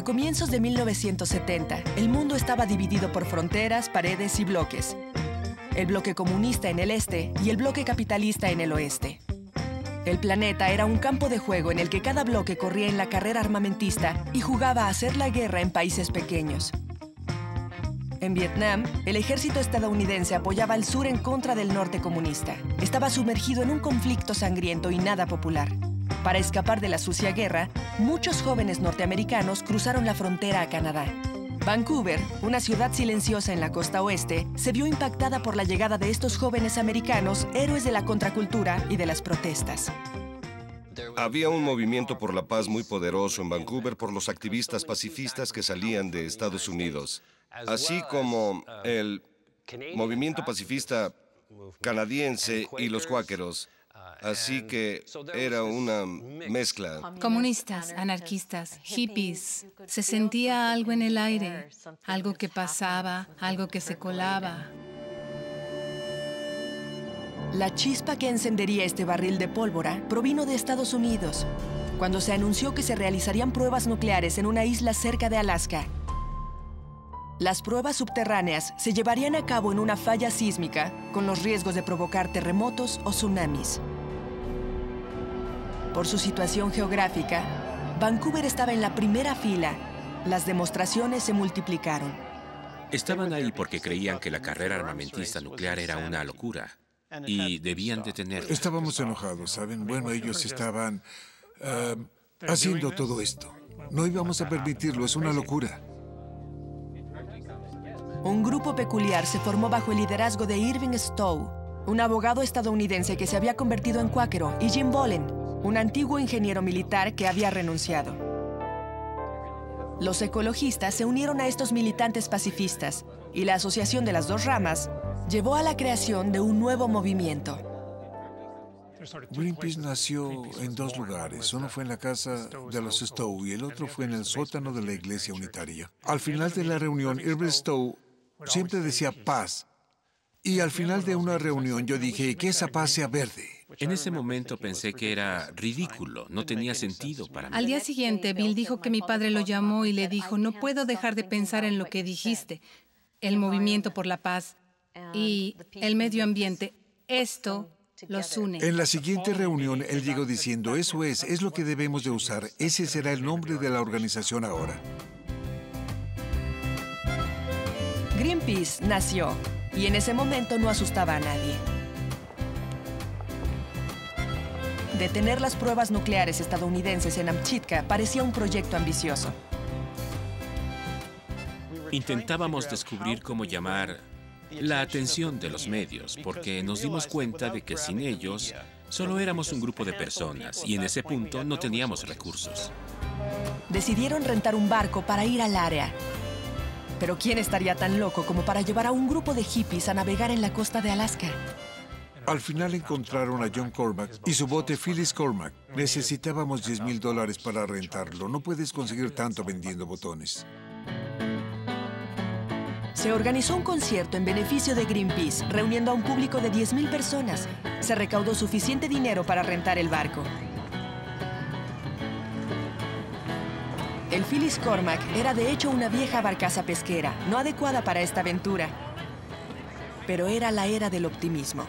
A comienzos de 1970, el mundo estaba dividido por fronteras, paredes y bloques. El bloque comunista en el este y el bloque capitalista en el oeste. El planeta era un campo de juego en el que cada bloque corría en la carrera armamentista y jugaba a hacer la guerra en países pequeños. En Vietnam, el ejército estadounidense apoyaba al sur en contra del norte comunista. Estaba sumergido en un conflicto sangriento y nada popular. Para escapar de la sucia guerra, muchos jóvenes norteamericanos cruzaron la frontera a Canadá. Vancouver, una ciudad silenciosa en la costa oeste, se vio impactada por la llegada de estos jóvenes americanos, héroes de la contracultura y de las protestas. Había un movimiento por la paz muy poderoso en Vancouver por los activistas pacifistas que salían de Estados Unidos, así como el movimiento pacifista canadiense y los cuáqueros. Así que era una mezcla. Comunistas, anarquistas, hippies. Se sentía algo en el aire, algo que pasaba, algo que se colaba. La chispa que encendería este barril de pólvora provino de Estados Unidos, cuando se anunció que se realizarían pruebas nucleares en una isla cerca de Alaska. Las pruebas subterráneas se llevarían a cabo en una falla sísmica, con los riesgos de provocar terremotos o tsunamis. Por su situación geográfica, Vancouver estaba en la primera fila. Las demostraciones se multiplicaron. Estaban ahí porque creían que la carrera armamentista nuclear era una locura y debían detenerla. Estábamos enojados, ¿saben? Bueno, ellos estaban haciendo todo esto. No íbamos a permitirlo, es una locura. Un grupo peculiar se formó bajo el liderazgo de Irving Stowe, un abogado estadounidense que se había convertido en cuáquero, y Jim Bolin, un antiguo ingeniero militar que había renunciado. Los ecologistas se unieron a estos militantes pacifistas y la asociación de las dos ramas llevó a la creación de un nuevo movimiento. Greenpeace nació en dos lugares. Uno fue en la casa de los Stowe y el otro fue en el sótano de la iglesia unitaria. Al final de la reunión, Irving Stowe siempre decía paz. Y al final de una reunión yo dije que esa paz sea verde. En ese momento pensé que era ridículo, no tenía sentido para mí. Al día siguiente, Bill dijo que mi padre lo llamó y le dijo, no puedo dejar de pensar en lo que dijiste. El movimiento por la paz y el medio ambiente, esto los une. En la siguiente reunión, él llegó diciendo, eso es lo que debemos de usar. Ese será el nombre de la organización ahora. Greenpeace nació y en ese momento no asustaba a nadie. Detener las pruebas nucleares estadounidenses en Amchitka parecía un proyecto ambicioso. Intentábamos descubrir cómo llamar la atención de los medios, porque nos dimos cuenta de que sin ellos solo éramos un grupo de personas y en ese punto no teníamos recursos. Decidieron rentar un barco para ir al área. Pero ¿quién estaría tan loco como para llevar a un grupo de hippies a navegar en la costa de Alaska? Al final encontraron a John Cormack y su bote Phyllis Cormack. Necesitábamos $10,000 para rentarlo. No puedes conseguir tanto vendiendo botones. Se organizó un concierto en beneficio de Greenpeace, reuniendo a un público de 10,000 personas. Se recaudó suficiente dinero para rentar el barco. El Phyllis Cormack era de hecho una vieja barcaza pesquera, no adecuada para esta aventura. Pero era la era del optimismo.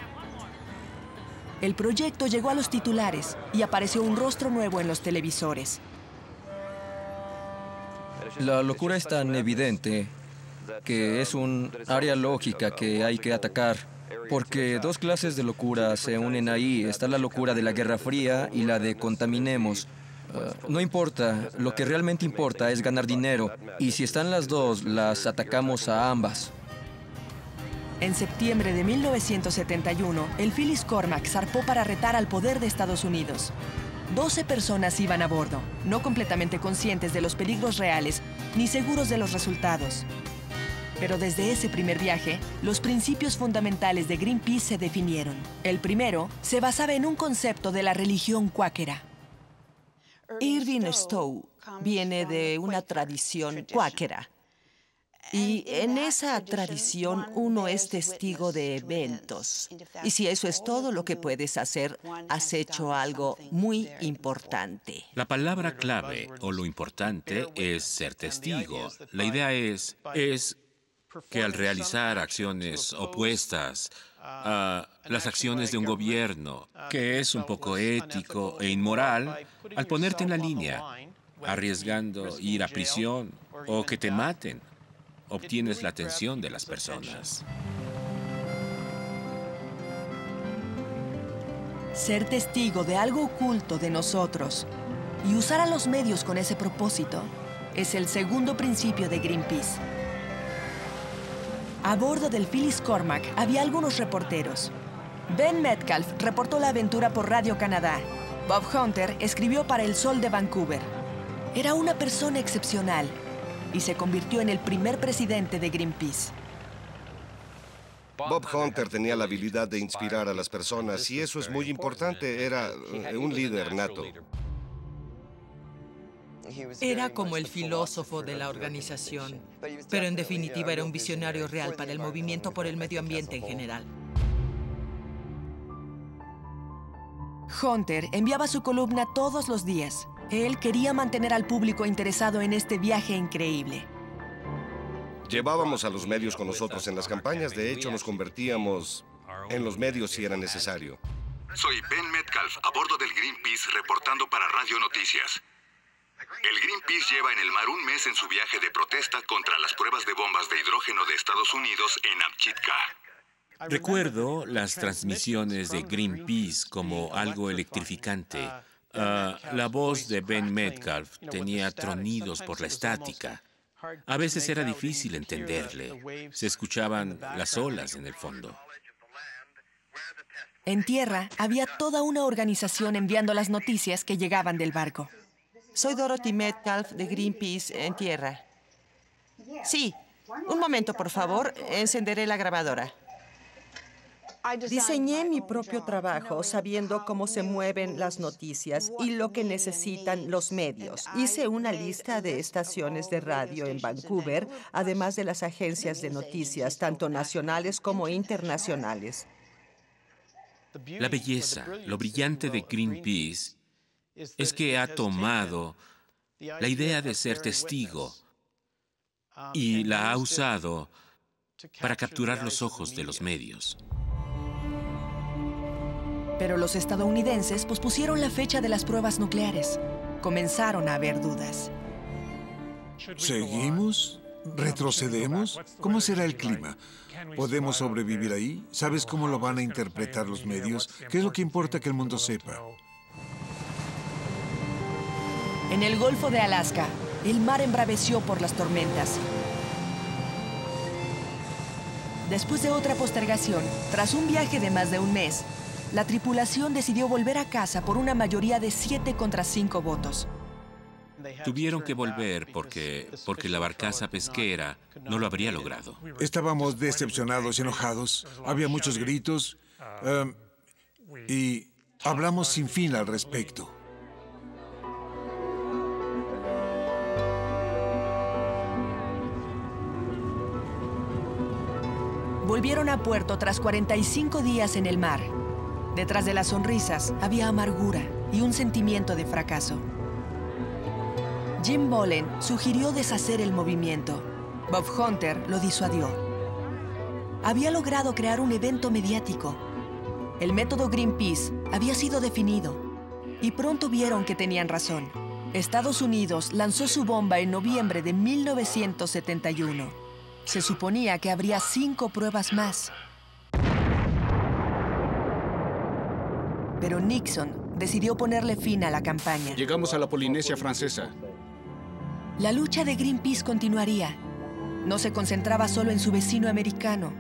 El proyecto llegó a los titulares y apareció un rostro nuevo en los televisores. La locura es tan evidente que es un área lógica que hay que atacar, porque dos clases de locura se unen ahí. Está la locura de la Guerra Fría y la de contaminemos. No importa, lo que realmente importa es ganar dinero, y si están las dos, las atacamos a ambas. En septiembre de 1971, el Phyllis Cormack zarpó para retar al poder de Estados Unidos. 12 personas iban a bordo, no completamente conscientes de los peligros reales ni seguros de los resultados. Pero desde ese primer viaje, los principios fundamentales de Greenpeace se definieron. El primero se basaba en un concepto de la religión cuáquera. Irving Stowe viene de una tradición cuáquera. Y en esa tradición uno es testigo de eventos. Y si eso es todo lo que puedes hacer, has hecho algo muy importante. La palabra clave o lo importante es ser testigo. La idea es que al realizar acciones opuestas a las acciones de un gobierno, que es un poco ético e inmoral, al ponerte en la línea, arriesgando ir a prisión o que te maten, obtienes la atención de las personas. Ser testigo de algo oculto de nosotros y usar a los medios con ese propósito es el segundo principio de Greenpeace. A bordo del Phyllis Cormac había algunos reporteros. Ben Metcalf reportó la aventura por Radio Canadá. Bob Hunter escribió para El Sol de Vancouver. Era una persona excepcional y se convirtió en el primer presidente de Greenpeace. Bob Hunter tenía la habilidad de inspirar a las personas y eso es muy importante. Era un líder nato. Era como el filósofo de la organización, pero en definitiva era un visionario real para el movimiento por el medio ambiente en general. Hunter enviaba su columna todos los días. Él quería mantener al público interesado en este viaje increíble. Llevábamos a los medios con nosotros en las campañas. De hecho, nos convertíamos en los medios si era necesario. Soy Ben Metcalf, a bordo del Greenpeace, reportando para Radio Noticias. El Greenpeace lleva en el mar un mes en su viaje de protesta contra las pruebas de bombas de hidrógeno de Estados Unidos en Amchitka. Recuerdo las transmisiones de Greenpeace como algo electrificante. La voz de Ben Metcalf tenía tronidos por la estática. A veces era difícil entenderle. Se escuchaban las olas en el fondo. En tierra había toda una organización enviando las noticias que llegaban del barco. Soy Dorothy Metcalf de Greenpeace en tierra. Sí, un momento, por favor. Encenderé la grabadora. Diseñé mi propio trabajo sabiendo cómo se mueven las noticias y lo que necesitan los medios. Hice una lista de estaciones de radio en Vancouver, además de las agencias de noticias, tanto nacionales como internacionales. La belleza, lo brillante de Greenpeace es que ha tomado la idea de ser testigo y la ha usado para capturar los ojos de los medios. Pero los estadounidenses pospusieron la fecha de las pruebas nucleares. Comenzaron a haber dudas. ¿Seguimos? ¿Retrocedemos? ¿Cómo será el clima? ¿Podemos sobrevivir ahí? ¿Sabes cómo lo van a interpretar los medios? ¿Qué es lo que importa que el mundo sepa? En el Golfo de Alaska, el mar embraveció por las tormentas. Después de otra postergación, tras un viaje de más de un mes, la tripulación decidió volver a casa por una mayoría de 7 contra 5 votos. Tuvieron que volver porque la barcaza pesquera no lo habría logrado. Estábamos decepcionados y enojados. Había muchos gritos y hablamos sin fin al respecto. Volvieron a puerto tras 45 días en el mar. Detrás de las sonrisas había amargura y un sentimiento de fracaso. Jim Bollen sugirió deshacer el movimiento. Bob Hunter lo disuadió. Había logrado crear un evento mediático. El método Greenpeace había sido definido y pronto vieron que tenían razón. Estados Unidos lanzó su bomba en noviembre de 1971. Se suponía que habría 5 pruebas más. Pero Nixon decidió ponerle fin a la campaña. Llegamos a la Polinesia Francesa. La lucha de Greenpeace continuaría. No se concentraba solo en su vecino americano,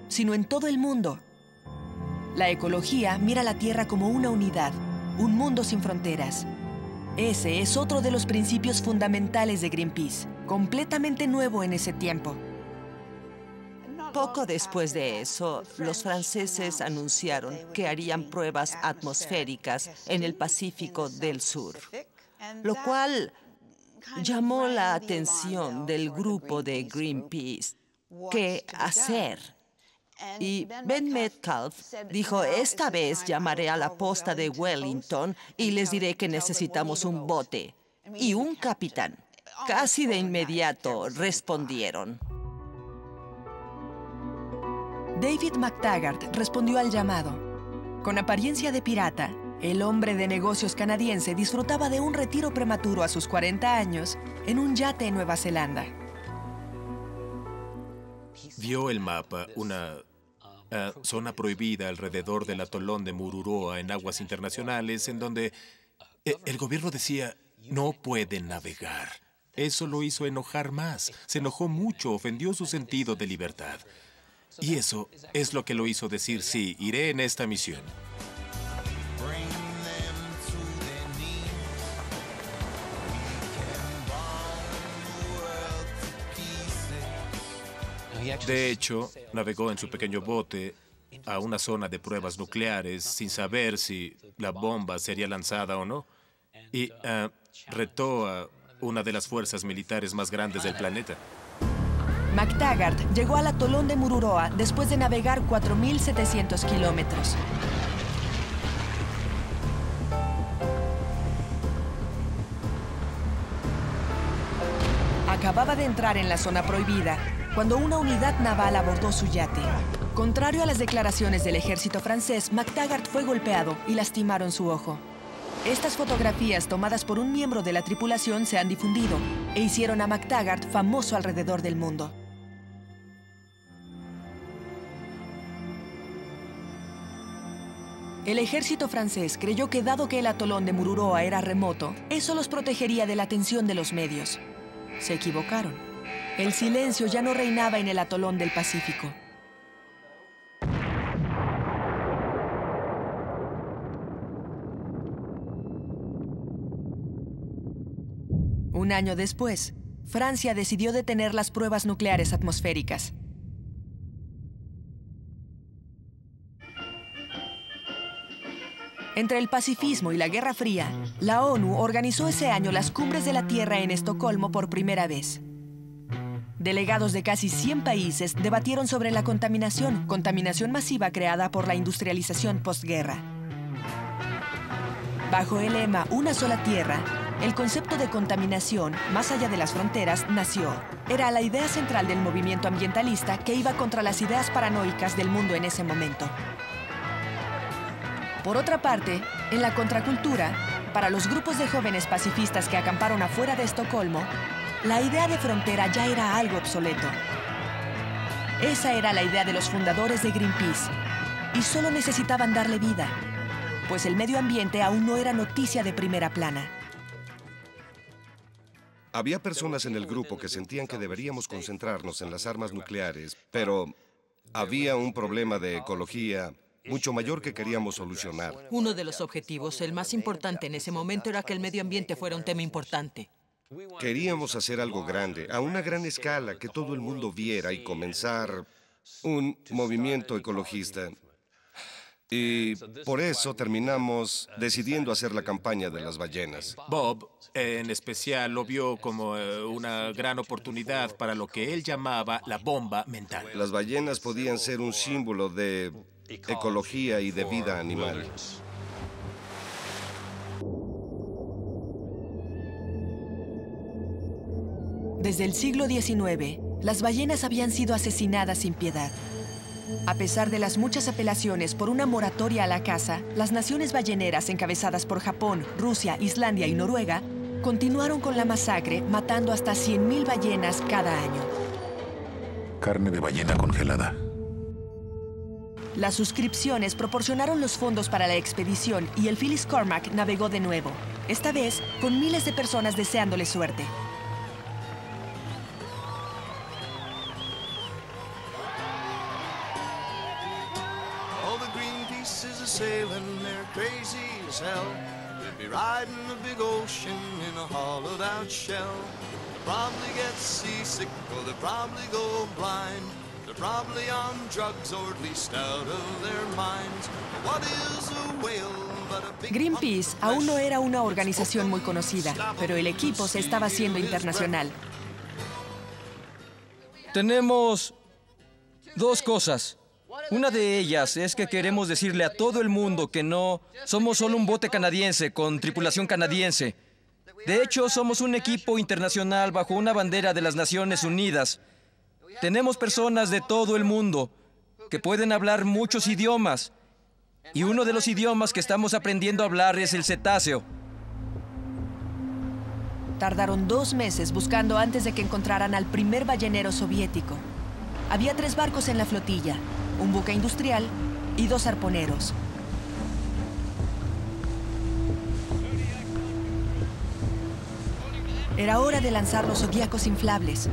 sino en todo el mundo. La ecología mira la Tierra como una unidad, un mundo sin fronteras. Ese es otro de los principios fundamentales de Greenpeace, completamente nuevo en ese tiempo. Poco después de eso, los franceses anunciaron que harían pruebas atmosféricas en el Pacífico del Sur, lo cual llamó la atención del grupo de Greenpeace. ¿Qué hacer? Y Ben Metcalf dijo, esta vez llamaré a la posta de Wellington y les diré que necesitamos un bote y un capitán. Casi de inmediato respondieron. David McTaggart respondió al llamado. Con apariencia de pirata, el hombre de negocios canadiense disfrutaba de un retiro prematuro a sus 40 años en un yate en Nueva Zelanda. Vio el mapa, una zona prohibida alrededor del atolón de Mururoa en aguas internacionales, en donde el gobierno decía, no pueden navegar. Eso lo hizo enojar más. Se enojó mucho, ofendió su sentido de libertad. Y eso es lo que lo hizo decir, sí, iré en esta misión. De hecho, navegó en su pequeño bote a una zona de pruebas nucleares sin saber si la bomba sería lanzada o no. Y retó a una de las fuerzas militares más grandes del planeta. McTaggart llegó al atolón de Mururoa después de navegar 4.700 kilómetros. Acababa de entrar en la zona prohibida cuando una unidad naval abordó su yate. Contrario a las declaraciones del ejército francés, McTaggart fue golpeado y lastimaron su ojo. Estas fotografías tomadas por un miembro de la tripulación se han difundido e hicieron a McTaggart famoso alrededor del mundo. El ejército francés creyó que dado que el atolón de Mururoa era remoto, eso los protegería de la atención de los medios. Se equivocaron. El silencio ya no reinaba en el atolón del Pacífico. Un año después, Francia decidió detener las pruebas nucleares atmosféricas. Entre el pacifismo y la Guerra Fría, la ONU organizó ese año las Cumbres de la Tierra en Estocolmo por primera vez. Delegados de casi 100 países debatieron sobre la contaminación masiva creada por la industrialización postguerra. Bajo el lema Una sola tierra, el concepto de contaminación, más allá de las fronteras, nació. Era la idea central del movimiento ambientalista que iba contra las ideas paranoicas del mundo en ese momento. Por otra parte, en la contracultura, para los grupos de jóvenes pacifistas que acamparon afuera de Estocolmo, la idea de frontera ya era algo obsoleto. Esa era la idea de los fundadores de Greenpeace, y solo necesitaban darle vida, pues el medio ambiente aún no era noticia de primera plana. Había personas en el grupo que sentían que deberíamos concentrarnos en las armas nucleares, pero había un problema de ecología mucho mayor que queríamos solucionar. Uno de los objetivos, el más importante en ese momento, era que el medio ambiente fuera un tema importante. Queríamos hacer algo grande, a una gran escala, que todo el mundo viera y comenzar un movimiento ecologista. Y por eso terminamos decidiendo hacer la campaña de las ballenas. Bob, en especial, lo vio como una gran oportunidad para lo que él llamaba la bomba mental. Las ballenas podían ser un símbolo de ecología y de vida animal. Desde el siglo XIX, las ballenas habían sido asesinadas sin piedad. A pesar de las muchas apelaciones por una moratoria a la caza, las naciones balleneras encabezadas por Japón, Rusia, Islandia y Noruega continuaron con la masacre, matando hasta 100.000 ballenas cada año. Carne de ballena congelada. Las suscripciones proporcionaron los fondos para la expedición y el Phyllis Cormack navegó de nuevo, esta vez con miles de personas deseándole suerte. Sailing, they're crazy as hell. They'll be riding the big ocean in a hollowed out shell. They'll probably get seasick or they'll probably go blind. They're probably on drugs or at least out of their minds. But what is a whale? Greenpeace aún no era una organización muy conocida, pero el equipo se estaba haciendo internacional. Tenemos dos cosas. Una de ellas es que queremos decirle a todo el mundo que no somos solo un bote canadiense con tripulación canadiense. De hecho, somos un equipo internacional bajo una bandera de las Naciones Unidas. Tenemos personas de todo el mundo que pueden hablar muchos idiomas. Y uno de los idiomas que estamos aprendiendo a hablar es el cetáceo. Tardaron 2 meses buscando antes de que encontraran al primer ballenero soviético. Había 3 barcos en la flotilla, un buque industrial y 2 arponeros. Era hora de lanzar los zodiacos inflables.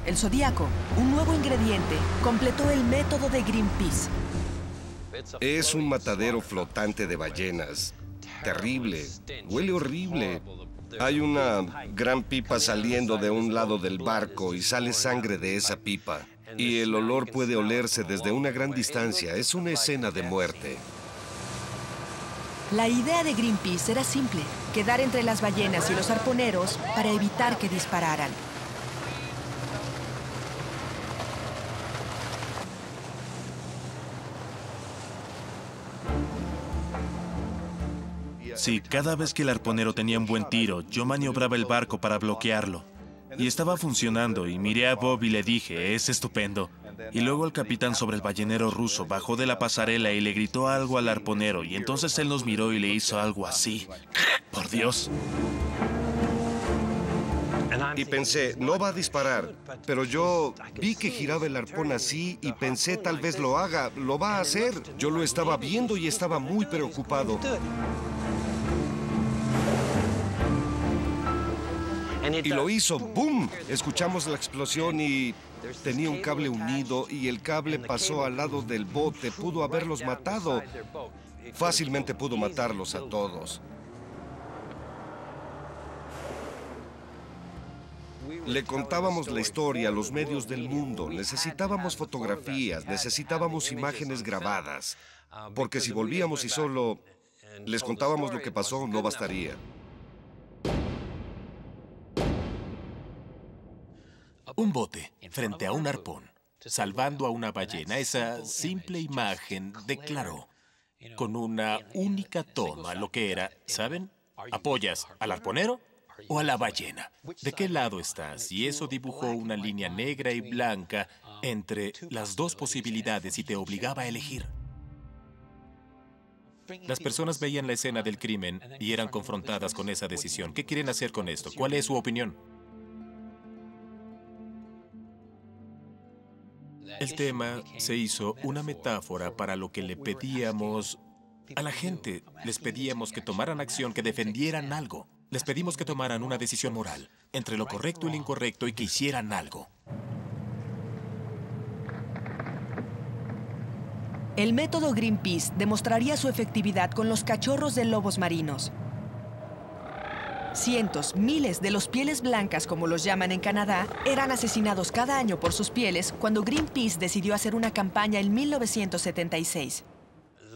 El zodiaco, un nuevo ingrediente, completó el método de Greenpeace. Es un matadero flotante de ballenas. Terrible. Huele horrible. Hay una gran pipa saliendo de un lado del barco y sale sangre de esa pipa. Y el olor puede olerse desde una gran distancia. Es una escena de muerte. La idea de Greenpeace era simple: quedar entre las ballenas y los arponeros para evitar que dispararan. Sí, cada vez que el arponero tenía un buen tiro, yo maniobraba el barco para bloquearlo. Y estaba funcionando, y miré a Bob y le dije, es estupendo. Y luego el capitán sobre el ballenero ruso bajó de la pasarela y le gritó algo al arponero, y entonces él nos miró y le hizo algo así. ¡Por Dios! Y pensé, no va a disparar. Pero yo vi que giraba el arpón así y pensé, tal vez lo haga, lo va a hacer. Yo lo estaba viendo y estaba muy preocupado. Y lo hizo, ¡boom! Escuchamos la explosión y tenía un cable unido y el cable pasó al lado del bote. Pudo haberlos matado. Fácilmente pudo matarlos a todos. Le contábamos la historia a los medios del mundo. Necesitábamos fotografías, necesitábamos imágenes grabadas. Porque si volvíamos y solo les contábamos lo que pasó, no bastaría. Un bote frente a un arpón, salvando a una ballena. Esa simple imagen declaró con una única toma lo que era, ¿saben? ¿Apoyas al arponero o a la ballena? ¿De qué lado estás? Y eso dibujó una línea negra y blanca entre las dos posibilidades y te obligaba a elegir. Las personas veían la escena del crimen y eran confrontadas con esa decisión. ¿Qué quieren hacer con esto? ¿Cuál es su opinión? El tema se hizo una metáfora para lo que le pedíamos a la gente. Les pedíamos que tomaran acción, que defendieran algo. Les pedimos que tomaran una decisión moral entre lo correcto y lo incorrecto y que hicieran algo. El método Greenpeace demostraría su efectividad con los cachorros de lobos marinos. Cientos, miles de los pieles blancas, como los llaman en Canadá, eran asesinados cada año por sus pieles cuando Greenpeace decidió hacer una campaña en 1976.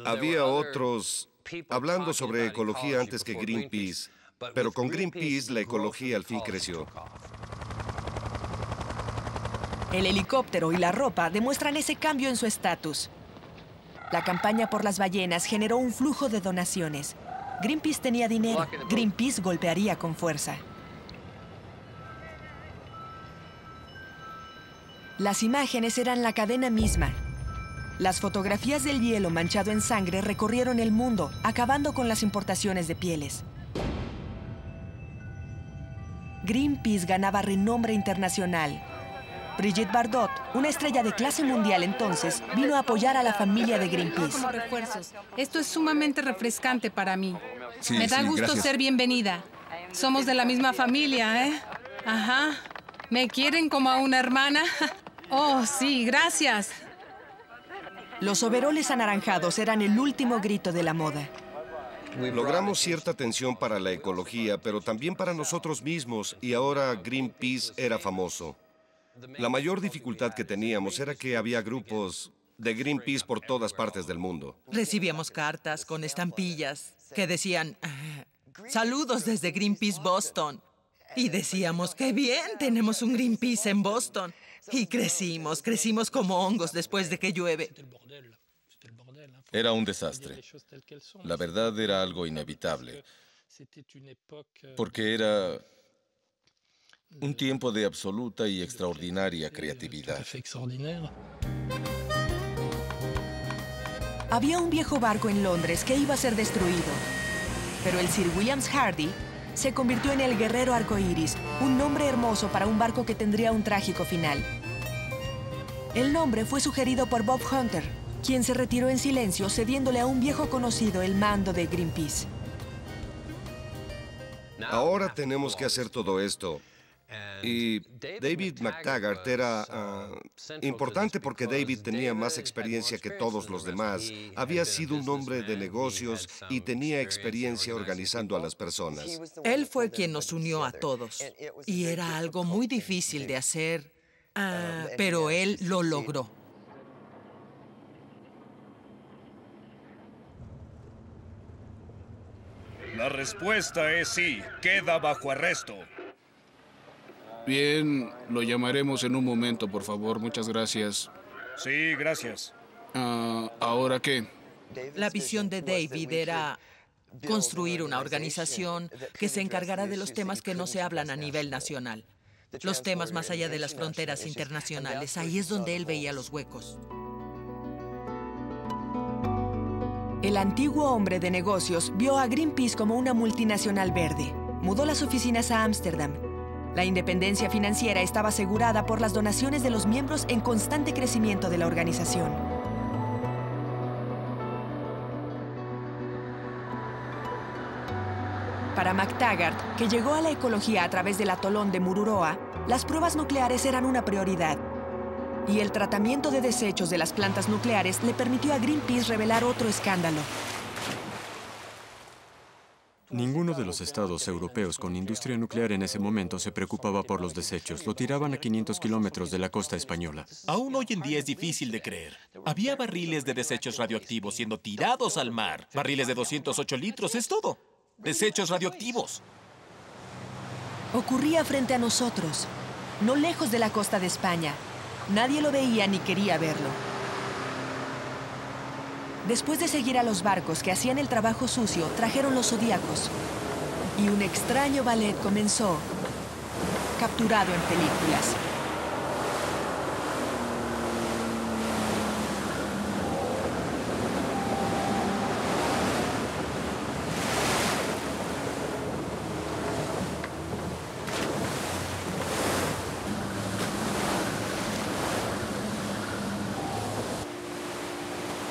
Había otros hablando sobre ecología antes que Greenpeace, pero con Greenpeace la ecología al fin creció. El helicóptero y la ropa demuestran ese cambio en su estatus. La campaña por las ballenas generó un flujo de donaciones. Greenpeace tenía dinero. Greenpeace golpearía con fuerza. Las imágenes eran la cadena misma. Las fotografías del hielo manchado en sangre recorrieron el mundo, acabando con las importaciones de pieles. Greenpeace ganaba renombre internacional. Brigitte Bardot, una estrella de clase mundial entonces, vino a apoyar a la familia de Greenpeace. Como refuerzos. Esto es sumamente refrescante para mí. Sí, Me da gusto gracias. ser bienvenida. Somos de la misma familia, ¿eh? Ajá. ¿Me quieren como a una hermana? Oh, sí, gracias. Los overoles anaranjados eran el último grito de la moda. Logramos cierta atención para la ecología, pero también para nosotros mismos, y ahora Greenpeace era famoso. La mayor dificultad que teníamos era que había grupos de Greenpeace por todas partes del mundo. Recibíamos cartas con estampillas. que decían, saludos desde Greenpeace Boston. Y decíamos, qué bien, tenemos un Greenpeace en Boston. Y crecimos como hongos después de que llueve. Era un desastre. La verdad era algo inevitable, porque era un tiempo de absoluta y extraordinaria creatividad. Había un viejo barco en Londres que iba a ser destruido, pero el Sir William Hardy se convirtió en el guerrero arcoíris, un nombre hermoso para un barco que tendría un trágico final. El nombre fue sugerido por Bob Hunter, quien se retiró en silencio cediéndole a un viejo conocido el mando de Greenpeace. Ahora tenemos que hacer todo esto. Y David McTaggart era importante porque David tenía más experiencia que todos los demás. Había sido un hombre de negocios y tenía experiencia organizando a las personas. Él fue quien nos unió a todos. Y era algo muy difícil de hacer, pero él lo logró. La respuesta es sí. Queda bajo arresto. Bien, lo llamaremos en un momento, por favor. Muchas gracias. Sí, gracias. ¿Ahora qué? La visión de David era construir una organización que se encargara de los temas que no se hablan a nivel nacional. Los temas más allá de las fronteras internacionales. Ahí es donde él veía los huecos. El antiguo hombre de negocios vio a Greenpeace como una multinacional verde. Mudó las oficinas a Ámsterdam. La independencia financiera estaba asegurada por las donaciones de los miembros en constante crecimiento de la organización. Para McTaggart, que llegó a la ecología a través del atolón de Mururoa, las pruebas nucleares eran una prioridad. Y el tratamiento de desechos de las plantas nucleares le permitió a Greenpeace revelar otro escándalo. Ninguno de los estados europeos con industria nuclear en ese momento se preocupaba por los desechos. Lo tiraban a 500 kilómetros de la costa española. Aún hoy en día es difícil de creer. Había barriles de desechos radioactivos siendo tirados al mar. Barriles de 208 litros, es todo. Desechos radioactivos. Ocurría frente a nosotros, no lejos de la costa de España. Nadie lo veía ni quería verlo. Después de seguir a los barcos que hacían el trabajo sucio, trajeron los zodíacos. Y un extraño ballet comenzó, capturado en películas.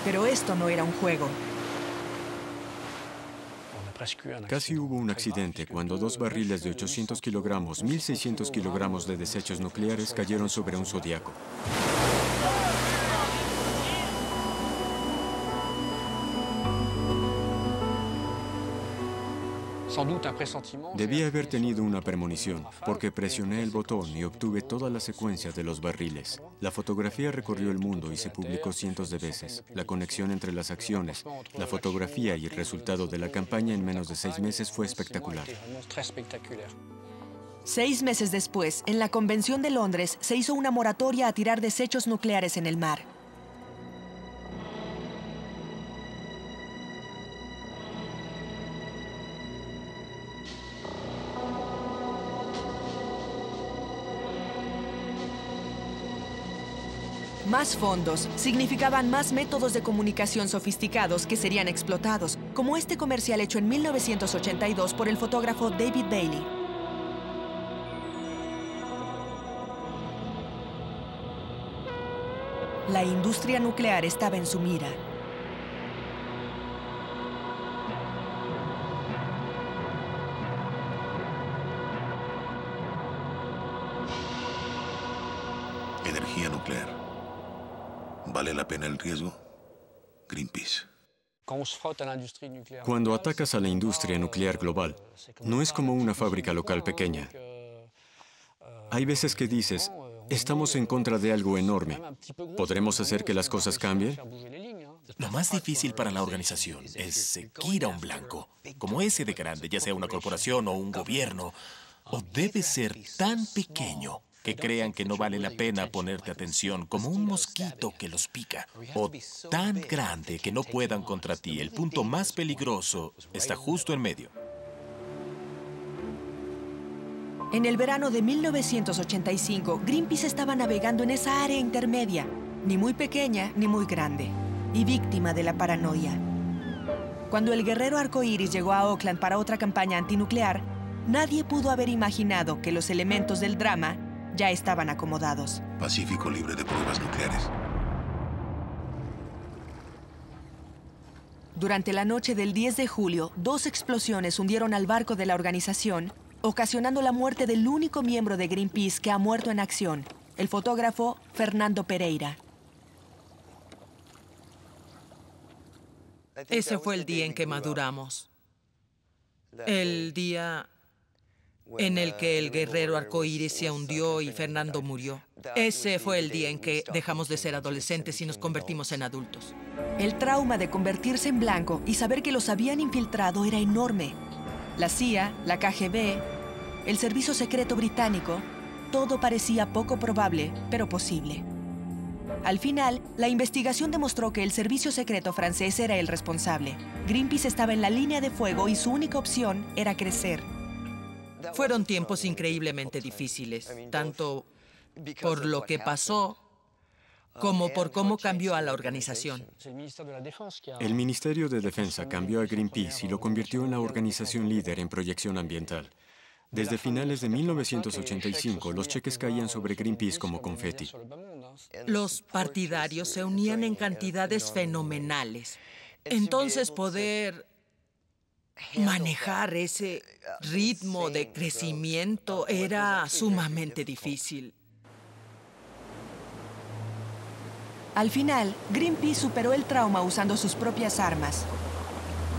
Pero esto no era un juego. Casi hubo un accidente cuando 2 barriles de 800 kilogramos, 1.600 kilogramos de desechos nucleares cayeron sobre un zodiaco. Debía haber tenido una premonición, porque presioné el botón y obtuve toda la secuencia de los barriles. La fotografía recorrió el mundo y se publicó cientos de veces. La conexión entre las acciones, la fotografía y el resultado de la campaña en menos de 6 meses fue espectacular. 6 meses después, en la Convención de Londres, se hizo una moratoria a tirar desechos nucleares en el mar. Más fondos significaban más métodos de comunicación sofisticados que serían explotados, como este comercial hecho en 1982 por el fotógrafo David Bailey. La industria nuclear estaba en su mira. Energía nuclear. ¿Vale la pena el riesgo? Greenpeace. Cuando atacas a la industria nuclear global, no es como una fábrica local pequeña. Hay veces que dices, estamos en contra de algo enorme. ¿Podremos hacer que las cosas cambien? Lo más difícil para la organización es seguir a un blanco, como ese de grande, ya sea una corporación o un gobierno, o debe ser tan pequeño que crean que no vale la pena ponerte atención, como un mosquito que los pica, o tan grande que no puedan contra ti. El punto más peligroso está justo en medio. En el verano de 1985, Greenpeace estaba navegando en esa área intermedia, ni muy pequeña ni muy grande, y víctima de la paranoia. Cuando el guerrero arcoíris llegó a Oakland para otra campaña antinuclear, nadie pudo haber imaginado que los elementos del drama ya estaban acomodados. Pacífico libre de pruebas nucleares. Durante la noche del 10 de julio, 2 explosiones hundieron al barco de la organización, ocasionando la muerte del único miembro de Greenpeace que ha muerto en acción, el fotógrafo Fernando Pereira. Ese fue el día en que maduramos. El día en el que el guerrero arcoíris se hundió y Fernando murió. Ese fue el día en que dejamos de ser adolescentes y nos convertimos en adultos. El trauma de convertirse en blanco y saber que los habían infiltrado era enorme. La CIA, la KGB, el Servicio Secreto Británico, todo parecía poco probable, pero posible. Al final, la investigación demostró que el Servicio Secreto francés era el responsable. Greenpeace estaba en la línea de fuego y su única opción era crecer. Fueron tiempos increíblemente difíciles, tanto por lo que pasó como por cómo cambió a la organización. El Ministerio de Defensa cambió a Greenpeace y lo convirtió en la organización líder en proyección ambiental. Desde finales de 1985, los cheques caían sobre Greenpeace como confeti. Los partidarios se unían en cantidades fenomenales. Entonces, poder manejar ese ritmo de crecimiento era sumamente difícil. Al final, Greenpeace superó el trauma usando sus propias armas,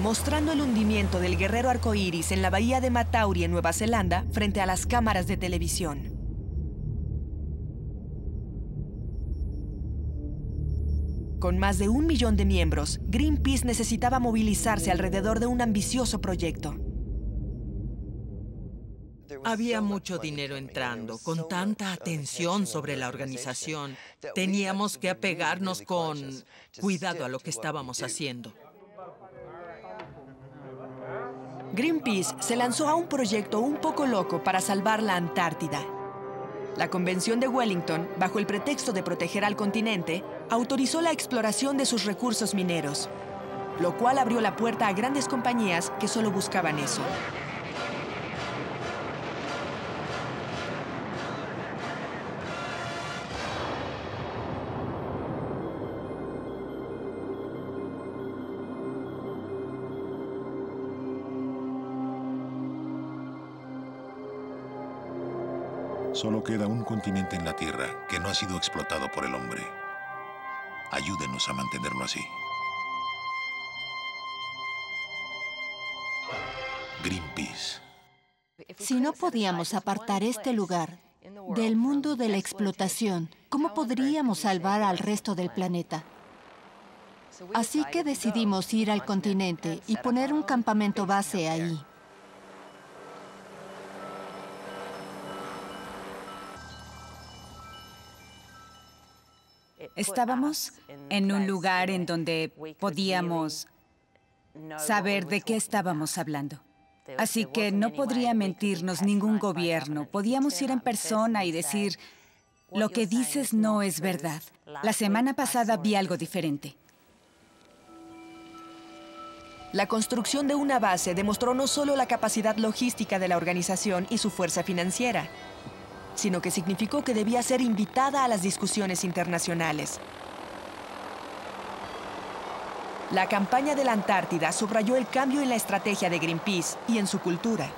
mostrando el hundimiento del guerrero arcoíris en la bahía de Matauri, en Nueva Zelanda, frente a las cámaras de televisión. Con más de 1 millón de miembros, Greenpeace necesitaba movilizarse alrededor de un ambicioso proyecto. Había mucho dinero entrando, con tanta atención sobre la organización. Teníamos que apegarnos con cuidado a lo que estábamos haciendo. Greenpeace se lanzó a un proyecto un poco loco para salvar la Antártida. La Convención de Wellington, bajo el pretexto de proteger al continente, autorizó la exploración de sus recursos mineros, lo cual abrió la puerta a grandes compañías que solo buscaban eso. Solo queda un continente en la Tierra que no ha sido explotado por el hombre. Ayúdenos a mantenerlo así. Greenpeace. Si no podíamos apartar este lugar del mundo de la explotación, ¿cómo podríamos salvar al resto del planeta? Así que decidimos ir al continente y poner un campamento base ahí. Estábamos en un lugar en donde podíamos saber de qué estábamos hablando. Así que no podría mentirnos ningún gobierno. Podíamos ir en persona y decir, lo que dices no es verdad. La semana pasada vi algo diferente. La construcción de una base demostró no solo la capacidad logística de la organización y su fuerza financiera, sino que significó que debía ser invitada a las discusiones internacionales. La campaña de la Antártida subrayó el cambio en la estrategia de Greenpeace y en su cultura.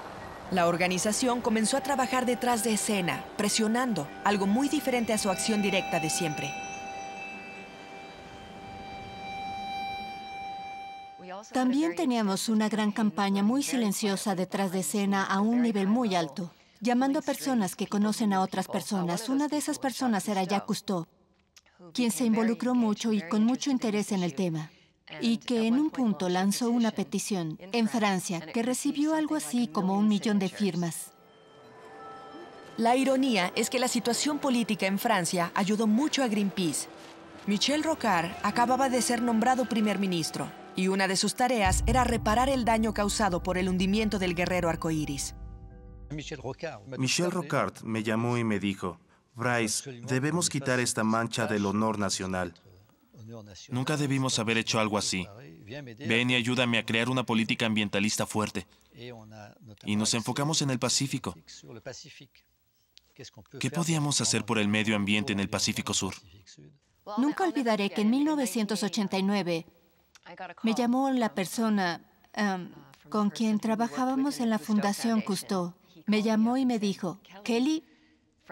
La organización comenzó a trabajar detrás de escena, presionando, algo muy diferente a su acción directa de siempre. También teníamos una gran campaña muy silenciosa detrás de escena a un nivel muy alto, llamando a personas que conocen a otras personas. Una de esas personas era Jacques Cousteau, quien se involucró mucho y con mucho interés en el tema. y que en un punto lanzó una petición en Francia que recibió algo así como 1 millón de firmas. La ironía es que la situación política en Francia ayudó mucho a Greenpeace. Michel Rocard acababa de ser nombrado primer ministro y una de sus tareas era reparar el daño causado por el hundimiento del guerrero arcoíris. Michel Rocard me llamó y me dijo, Bryce, debemos quitar esta mancha del honor nacional. Nunca debimos haber hecho algo así. Ven y ayúdame a crear una política ambientalista fuerte. Y nos enfocamos en el Pacífico. ¿Qué podíamos hacer por el medio ambiente en el Pacífico Sur? Nunca olvidaré que en 1989 me llamó la persona con quien trabajábamos en la Fundación Cousteau. Me llamó y me dijo, Kelly,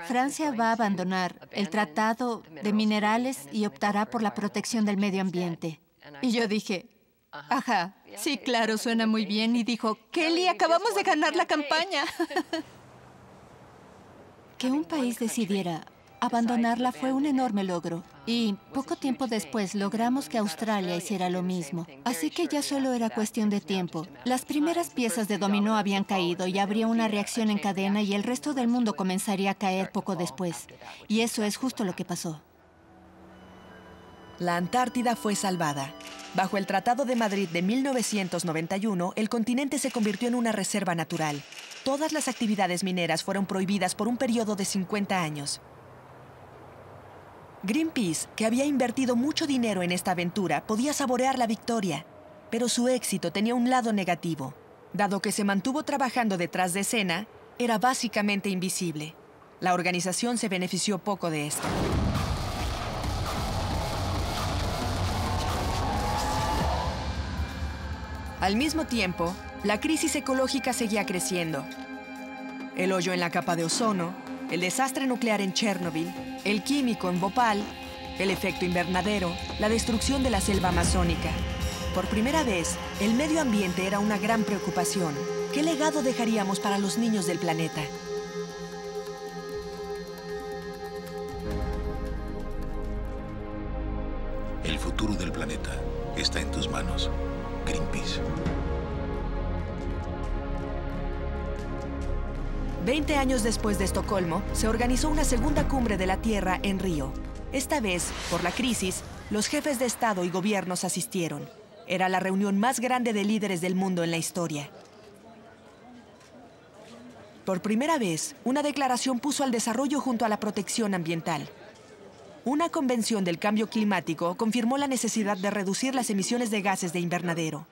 Francia va a abandonar el Tratado de Minerales y optará por la protección del medio ambiente. Y yo dije, ajá, sí, claro, suena muy bien. Y dijo, Kelly, acabamos de ganar la campaña. Que un país decidiera abandonarla fue un enorme logro. Y poco tiempo después logramos que Australia hiciera lo mismo. Así que ya solo era cuestión de tiempo. Las primeras piezas de dominó habían caído y habría una reacción en cadena y el resto del mundo comenzaría a caer poco después. Y eso es justo lo que pasó. La Antártida fue salvada. Bajo el Tratado de Madrid de 1991, el continente se convirtió en una reserva natural. Todas las actividades mineras fueron prohibidas por un periodo de 50 años. Greenpeace, que había invertido mucho dinero en esta aventura, podía saborear la victoria, pero su éxito tenía un lado negativo. Dado que se mantuvo trabajando detrás de escena, era básicamente invisible. La organización se benefició poco de esto. Al mismo tiempo, la crisis ecológica seguía creciendo. El hoyo en la capa de ozono, el desastre nuclear en Chernobyl, el químico en Bhopal, el efecto invernadero, la destrucción de la selva amazónica. Por primera vez, el medio ambiente era una gran preocupación. ¿Qué legado dejaríamos para los niños del planeta? El futuro del planeta está en tus manos. Greenpeace. 20 años después de Estocolmo, se organizó una segunda cumbre de la Tierra en Río. Esta vez, por la crisis, los jefes de Estado y gobiernos asistieron. Era la reunión más grande de líderes del mundo en la historia. Por primera vez, una declaración puso al desarrollo junto a la protección ambiental. Una convención del cambio climático confirmó la necesidad de reducir las emisiones de gases de invernadero.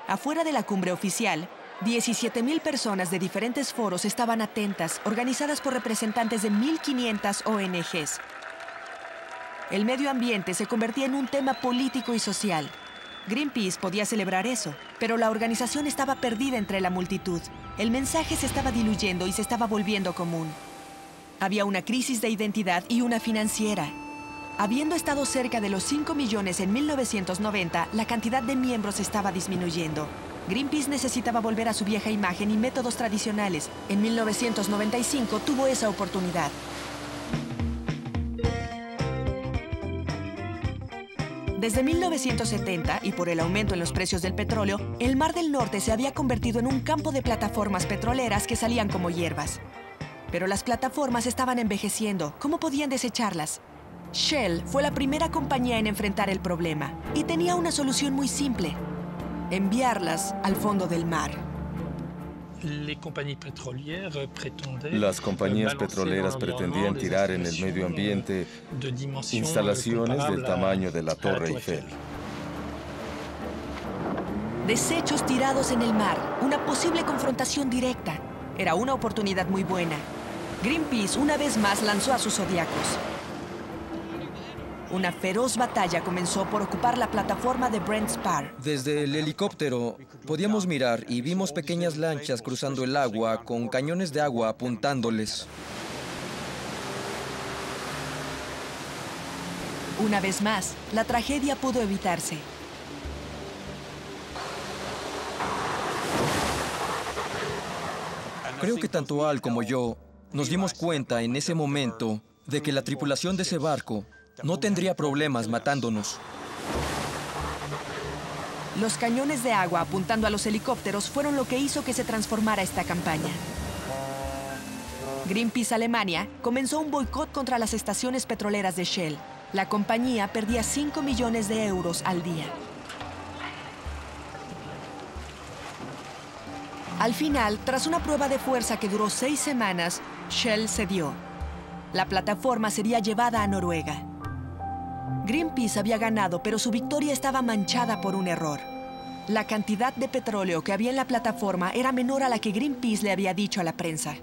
Afuera de la cumbre oficial, 17,000 personas de diferentes foros estaban atentas, organizadas por representantes de 1,500 ONGs. El medio ambiente se convertía en un tema político y social. Greenpeace podía celebrar eso, pero la organización estaba perdida entre la multitud. El mensaje se estaba diluyendo y se estaba volviendo común. Había una crisis de identidad y una financiera. Habiendo estado cerca de los 5 millones en 1990, la cantidad de miembros estaba disminuyendo. Greenpeace necesitaba volver a su vieja imagen y métodos tradicionales. En 1995 tuvo esa oportunidad. Desde 1970, y por el aumento en los precios del petróleo, el Mar del Norte se había convertido en un campo de plataformas petroleras que salían como hierbas. Pero las plataformas estaban envejeciendo. ¿Cómo podían desecharlas? Shell fue la primera compañía en enfrentar el problema y tenía una solución muy simple: enviarlas al fondo del mar. Las compañías petroleras pretendían tirar en el medio ambiente instalaciones del tamaño de la Torre Eiffel. Desechos tirados en el mar, una posible confrontación directa. Era una oportunidad muy buena. Greenpeace una vez más lanzó a sus zodiacos. Una feroz batalla comenzó por ocupar la plataforma de Brent Spar. Desde el helicóptero podíamos mirar y vimos pequeñas lanchas cruzando el agua con cañones de agua apuntándoles. Una vez más, la tragedia pudo evitarse. Creo que tanto Al como yo nos dimos cuenta en ese momento de que la tripulación de ese barco no tendría problemas matándonos. Los cañones de agua apuntando a los helicópteros fueron lo que hizo que se transformara esta campaña. Greenpeace Alemania comenzó un boicot contra las estaciones petroleras de Shell. La compañía perdía 5 millones de euros al día. Al final, tras una prueba de fuerza que duró 6 semanas, Shell cedió. La plataforma sería llevada a Noruega. Greenpeace había ganado, pero su victoria estaba manchada por un error. La cantidad de petróleo que había en la plataforma era menor a la que Greenpeace le había dicho a la prensa.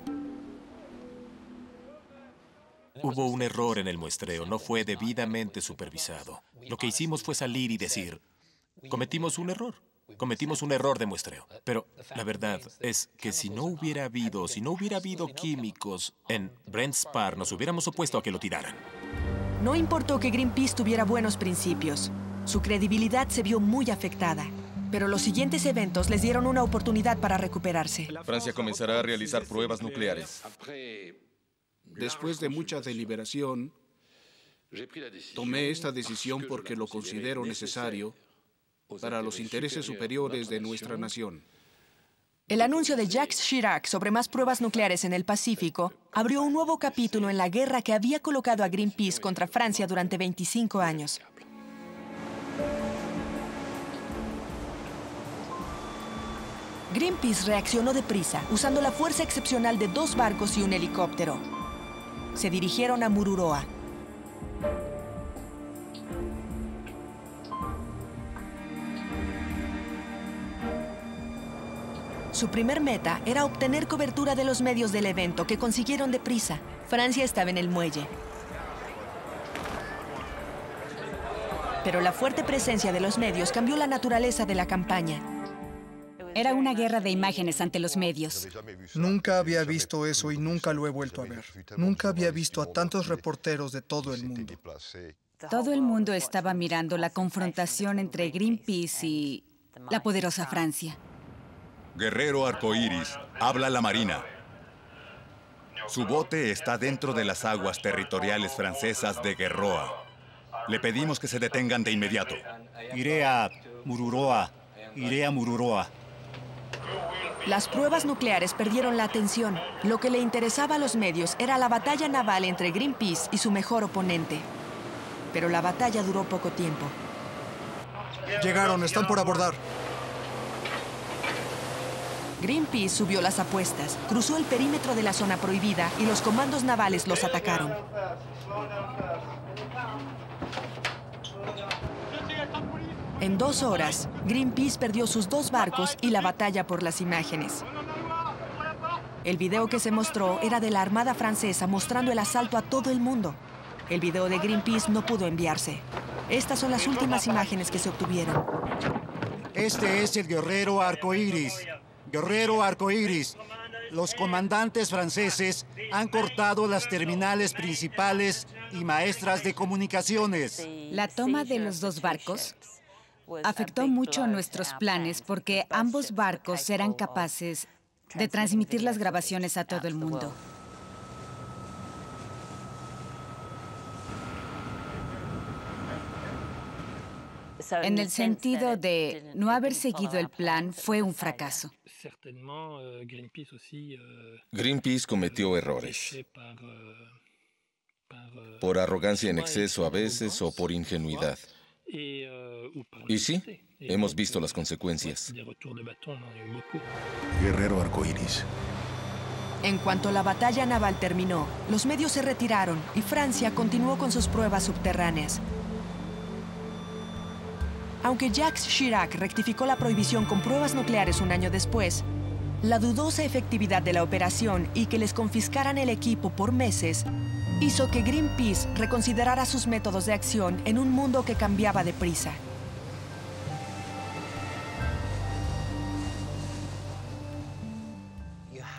Hubo un error en el muestreo, no fue debidamente supervisado. Lo que hicimos fue salir y decir, cometimos un error de muestreo. Pero la verdad es que si no hubiera habido químicos en Brent Spar, nos hubiéramos opuesto a que lo tiraran. No importó que Greenpeace tuviera buenos principios. Su credibilidad se vio muy afectada. Pero los siguientes eventos les dieron una oportunidad para recuperarse. Francia comenzará a realizar pruebas nucleares. Después de mucha deliberación, tomé esta decisión porque lo considero necesario para los intereses superiores de nuestra nación. El anuncio de Jacques Chirac sobre más pruebas nucleares en el Pacífico abrió un nuevo capítulo en la guerra que había colocado a Greenpeace contra Francia durante 25 años. Greenpeace reaccionó deprisa, usando la fuerza excepcional de 2 barcos y un helicóptero. Se dirigieron a Mururoa. Su primer meta era obtener cobertura de los medios del evento, que consiguieron deprisa. Francia estaba en el muelle. Pero la fuerte presencia de los medios cambió la naturaleza de la campaña. Era una guerra de imágenes ante los medios. Nunca había visto eso y nunca lo he vuelto a ver. Nunca había visto a tantos reporteros de todo el mundo. Todo el mundo estaba mirando la confrontación entre Greenpeace y la poderosa Francia. Guerrero Arcoíris, habla la Marina. Su bote está dentro de las aguas territoriales francesas de Guerroa. Le pedimos que se detengan de inmediato. Iré a Mururoa. Las pruebas nucleares perdieron la atención. Lo que le interesaba a los medios era la batalla naval entre Greenpeace y su mejor oponente. Pero la batalla duró poco tiempo. Llegaron, están por abordar. Greenpeace subió las apuestas, cruzó el perímetro de la zona prohibida y los comandos navales los atacaron. En 2 horas, Greenpeace perdió sus 2 barcos y la batalla por las imágenes. El video que se mostró era de la Armada Francesa mostrando el asalto a todo el mundo. El video de Greenpeace no pudo enviarse. Estas son las últimas imágenes que se obtuvieron. Este es el Guerrero Arcoíris. Guerrero Arcoíris. Los comandantes franceses han cortado las terminales principales y maestras de comunicaciones. La toma de los 2 barcos afectó mucho nuestros planes porque ambos barcos eran capaces de transmitir las grabaciones a todo el mundo. En el sentido de no haber seguido el plan, fue un fracaso. Greenpeace cometió errores. Por arrogancia en exceso a veces o por ingenuidad. Y sí, hemos visto las consecuencias. Guerrero Arcoíris. En cuanto la batalla naval terminó, los medios se retiraron y Francia continuó con sus pruebas subterráneas. Aunque Jacques Chirac rectificó la prohibición con pruebas nucleares un año después, la dudosa efectividad de la operación y que les confiscaran el equipo por meses hizo que Greenpeace reconsiderara sus métodos de acción en un mundo que cambiaba deprisa.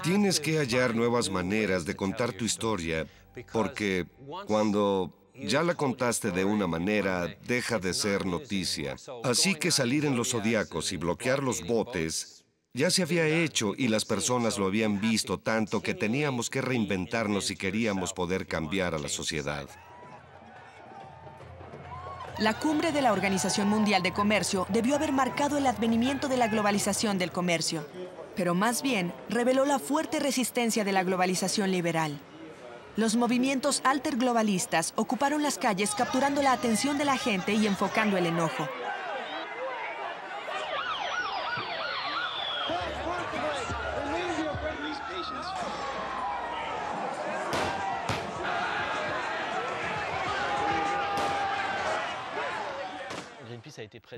Tienes que hallar nuevas maneras de contar tu historia, porque cuando ya la contaste de una manera, deja de ser noticia. Así que salir en los zodiacos y bloquear los botes ya se había hecho y las personas lo habían visto tanto que teníamos que reinventarnos si queríamos poder cambiar a la sociedad. La cumbre de la Organización Mundial de Comercio debió haber marcado el advenimiento de la globalización del comercio, pero más bien reveló la fuerte resistencia de la globalización liberal. Los movimientos alterglobalistas ocuparon las calles capturando la atención de la gente y enfocando el enojo.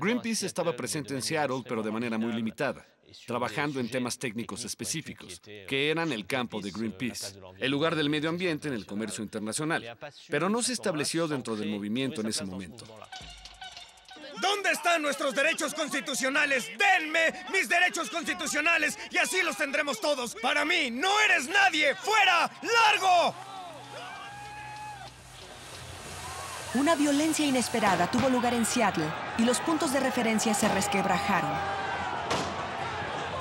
Greenpeace estaba presente en Seattle, pero de manera muy limitada, trabajando en temas técnicos específicos, que eran el campo de Greenpeace, el lugar del medio ambiente en el comercio internacional, pero no se estableció dentro del movimiento en ese momento. ¿Dónde están nuestros derechos constitucionales? ¡Denme mis derechos constitucionales y así los tendremos todos! ¡Para mí no eres nadie! ¡Fuera! ¡Largo! Una violencia inesperada tuvo lugar en Seattle y los puntos de referencia se resquebrajaron.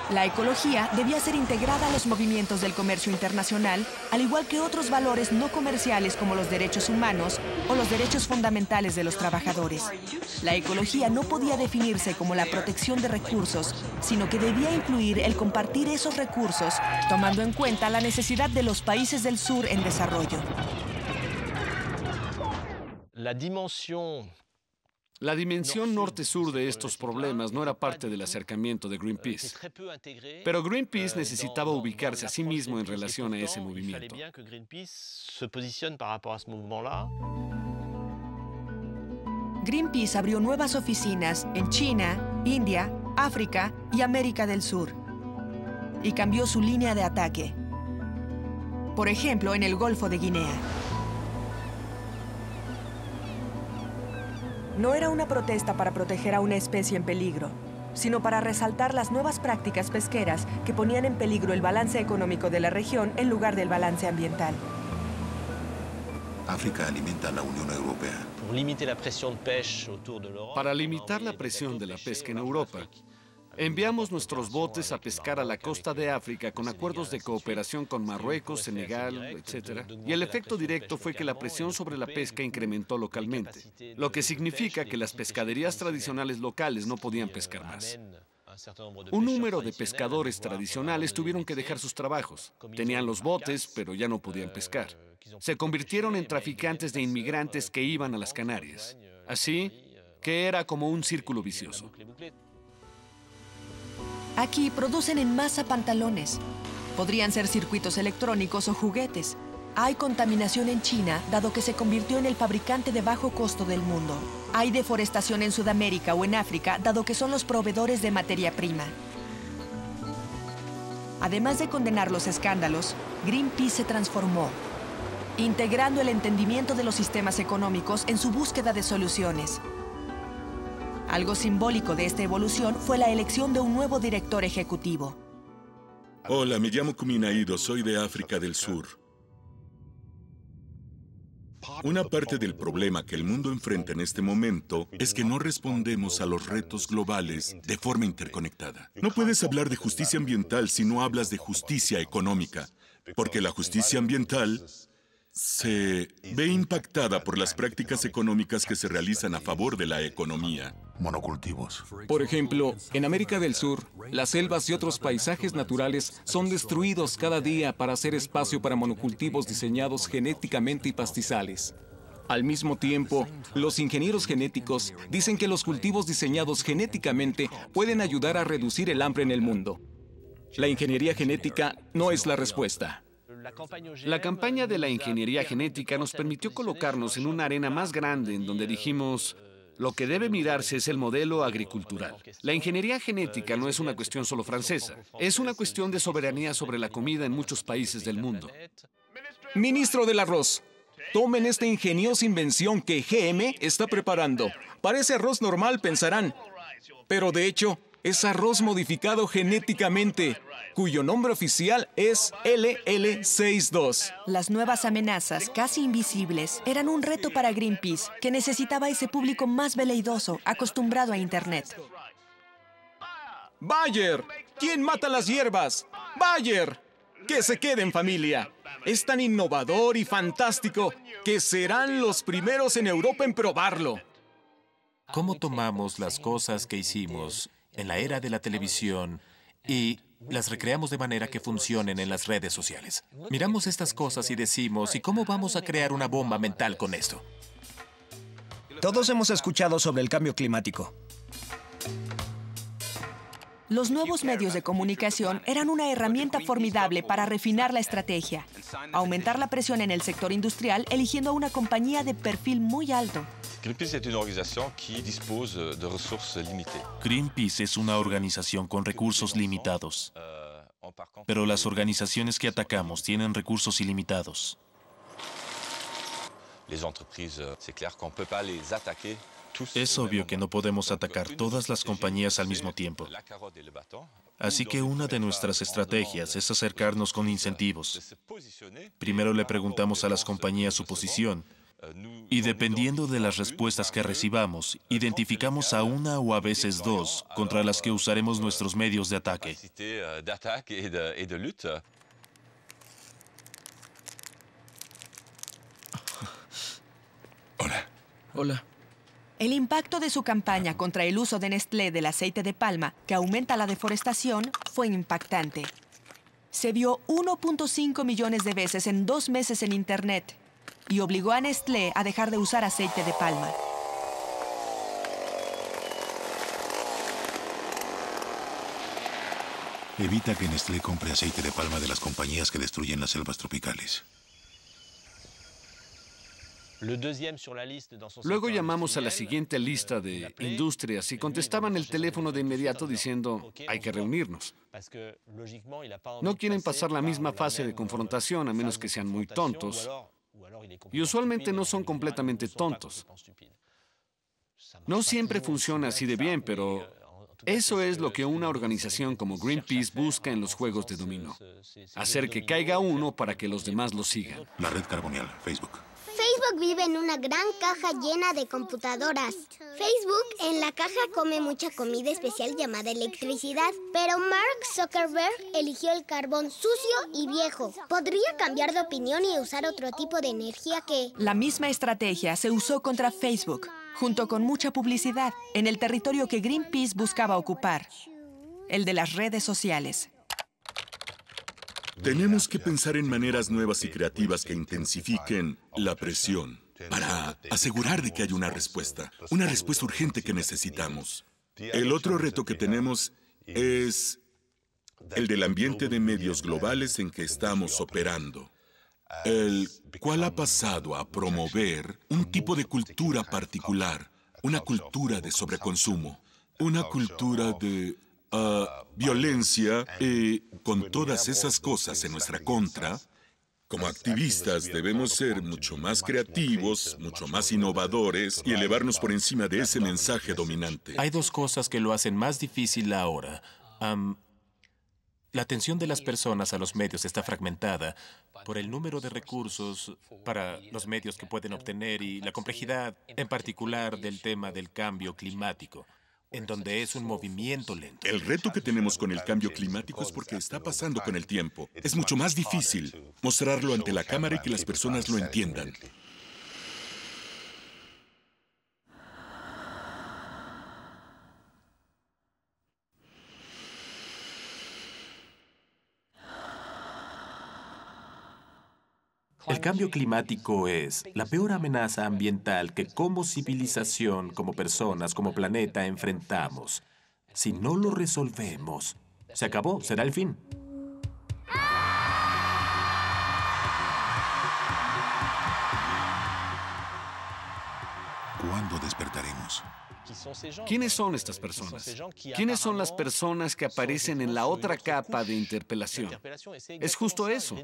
La ecología debía ser integrada a los movimientos del comercio internacional, al igual que otros valores no comerciales como los derechos humanos o los derechos fundamentales de los trabajadores. La ecología no podía definirse como la protección de recursos, sino que debía incluir el compartir esos recursos, tomando en cuenta la necesidad de los países del sur en desarrollo. La dimensión norte-sur de estos problemas no era parte del acercamiento de Greenpeace. Pero Greenpeace necesitaba ubicarse a sí mismo en relación a ese movimiento. Greenpeace abrió nuevas oficinas en China, India, África y América del Sur. Y cambió su línea de ataque. Por ejemplo, en el Golfo de Guinea. No era una protesta para proteger a una especie en peligro, sino para resaltar las nuevas prácticas pesqueras que ponían en peligro el balance económico de la región en lugar del balance ambiental. África alimenta a la Unión Europea. Para limitar la presión de la pesca en Europa, enviamos nuestros botes a pescar a la costa de África con acuerdos de cooperación con Marruecos, Senegal, etc. Y el efecto directo fue que la presión sobre la pesca incrementó localmente, lo que significa que las pescaderías tradicionales locales no podían pescar más. Un número de pescadores tradicionales tuvieron que dejar sus trabajos. Tenían los botes, pero ya no podían pescar. Se convirtieron en traficantes de inmigrantes que iban a las Canarias. Así que era como un círculo vicioso. Aquí producen en masa pantalones. Podrían ser circuitos electrónicos o juguetes. Hay contaminación en China, dado que se convirtió en el fabricante de bajo costo del mundo. Hay deforestación en Sudamérica o en África, dado que son los proveedores de materia prima. Además de condenar los escándalos, Greenpeace se transformó, integrando el entendimiento de los sistemas económicos en su búsqueda de soluciones. Algo simbólico de esta evolución fue la elección de un nuevo director ejecutivo. Hola, me llamo Kuminaido, soy de África del Sur. Una parte del problema que el mundo enfrenta en este momento es que no respondemos a los retos globales de forma interconectada. No puedes hablar de justicia ambiental si no hablas de justicia económica, porque la justicia ambiental se ve impactada por las prácticas económicas que se realizan a favor de la economía. Monocultivos. Por ejemplo, en América del Sur, las selvas y otros paisajes naturales son destruidos cada día para hacer espacio para monocultivos diseñados genéticamente y pastizales. Al mismo tiempo, los ingenieros genéticos dicen que los cultivos diseñados genéticamente pueden ayudar a reducir el hambre en el mundo. La ingeniería genética no es la respuesta. La campaña de la ingeniería genética nos permitió colocarnos en una arena más grande en donde dijimos, lo que debe mirarse es el modelo agricultural. La ingeniería genética no es una cuestión solo francesa, es una cuestión de soberanía sobre la comida en muchos países del mundo. Ministro del Arroz, tomen esta ingeniosa invención que GM está preparando. Parece arroz normal, pensarán, pero de hecho es arroz modificado genéticamente, cuyo nombre oficial es LL62. Las nuevas amenazas, casi invisibles, eran un reto para Greenpeace, que necesitaba ese público más veleidoso, acostumbrado a Internet. ¡Bayer! ¿Quién mata las hierbas? ¡Bayer! ¡Que se queden, familia! Es tan innovador y fantástico que serán los primeros en Europa en probarlo. ¿Cómo tomamos las cosas que hicimos en la era de la televisión y las recreamos de manera que funcionen en las redes sociales? Miramos estas cosas y decimos, ¿y cómo vamos a crear una bomba mental con esto? Todos hemos escuchado sobre el cambio climático. Los nuevos medios de comunicación eran una herramienta formidable para refinar la estrategia, aumentar la presión en el sector industrial eligiendo a una compañía de perfil muy alto. Greenpeace es una organización que dispone de recursos limitados. Greenpeace es una organización con recursos limitados, pero las organizaciones que atacamos tienen recursos ilimitados. Les entreprises, c'est clair qu'on peut pas les attaquer. Es obvio que no podemos atacar todas las compañías al mismo tiempo. Así que una de nuestras estrategias es acercarnos con incentivos. Primero le preguntamos a las compañías su posición y dependiendo de las respuestas que recibamos, identificamos a una o a veces dos contra las que usaremos nuestros medios de ataque. Hola. El impacto de su campaña contra el uso de Nestlé del aceite de palma, que aumenta la deforestación, fue impactante. Se vio 1.5 millones de veces en 2 meses en Internet y obligó a Nestlé a dejar de usar aceite de palma. Evita que Nestlé compre aceite de palma de las compañías que destruyen las selvas tropicales. Luego llamamos a la siguiente lista de industrias y contestaban el teléfono de inmediato diciendo, hay que reunirnos. No quieren pasar la misma fase de confrontación a menos que sean muy tontos. Y usualmente no son completamente tontos. No siempre funciona así de bien, pero eso es lo que una organización como Greenpeace busca en los juegos de dominó. Hacer que caiga uno para que los demás lo sigan. La red carbonial, Facebook. Facebook vive en una gran caja llena de computadoras. Facebook en la caja come mucha comida especial llamada electricidad, pero Mark Zuckerberg eligió el carbón sucio y viejo. Podría cambiar de opinión y usar otro tipo de energía que... La misma estrategia se usó contra Facebook, junto con mucha publicidad, en el territorio que Greenpeace buscaba ocupar, el de las redes sociales. Tenemos que pensar en maneras nuevas y creativas que intensifiquen la presión para asegurar de que haya una respuesta urgente que necesitamos. El otro reto que tenemos es el del ambiente de medios globales en que estamos operando, el cual ha pasado a promover un tipo de cultura particular, una cultura de sobreconsumo, una cultura de violencia y con todas esas cosas en nuestra contra, como activistas debemos ser mucho más creativos, mucho más innovadores y elevarnos por encima de ese mensaje dominante. Hay 2 cosas que lo hacen más difícil ahora. La atención de las personas a los medios está fragmentada por el número de recursos para los medios que pueden obtener y la complejidad, en particular, del tema del cambio climático, en donde es un movimiento lento. El reto que tenemos con el cambio climático es porque está pasando con el tiempo. Es mucho más difícil mostrarlo ante la cámara y que las personas lo entiendan. El cambio climático es la peor amenaza ambiental que como civilización, como personas, como planeta enfrentamos. Si no lo resolvemos, se acabó, será el fin. ¿Cuándo despertaremos? ¿Quiénes son estas personas? ¿Quiénes son las personas que aparecen en la otra capa de interpelación? Es justo eso.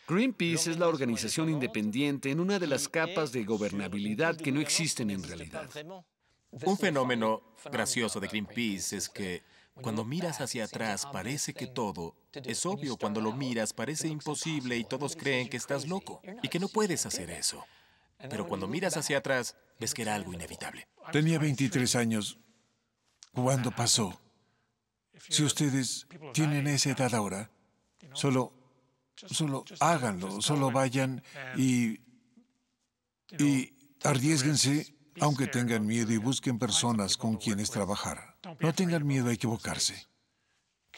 Greenpeace es la organización independiente en una de las capas de gobernabilidad que no existen en realidad. Un fenómeno gracioso de Greenpeace es que cuando miras hacia atrás parece que todo es obvio. Cuando lo miras parece imposible y todos creen que estás loco y que no puedes hacer eso. Pero cuando miras hacia atrás, ves que era algo inevitable. Tenía 23 años cuando pasó. Si ustedes tienen esa edad ahora, solo háganlo, solo vayan y arriésguense Aunque tengan miedo y busquen personas con quienes trabajar, no tengan miedo a equivocarse.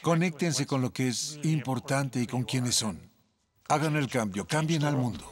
Conéctense con lo que es importante y con quienes son. Hagan el cambio, cambien al mundo.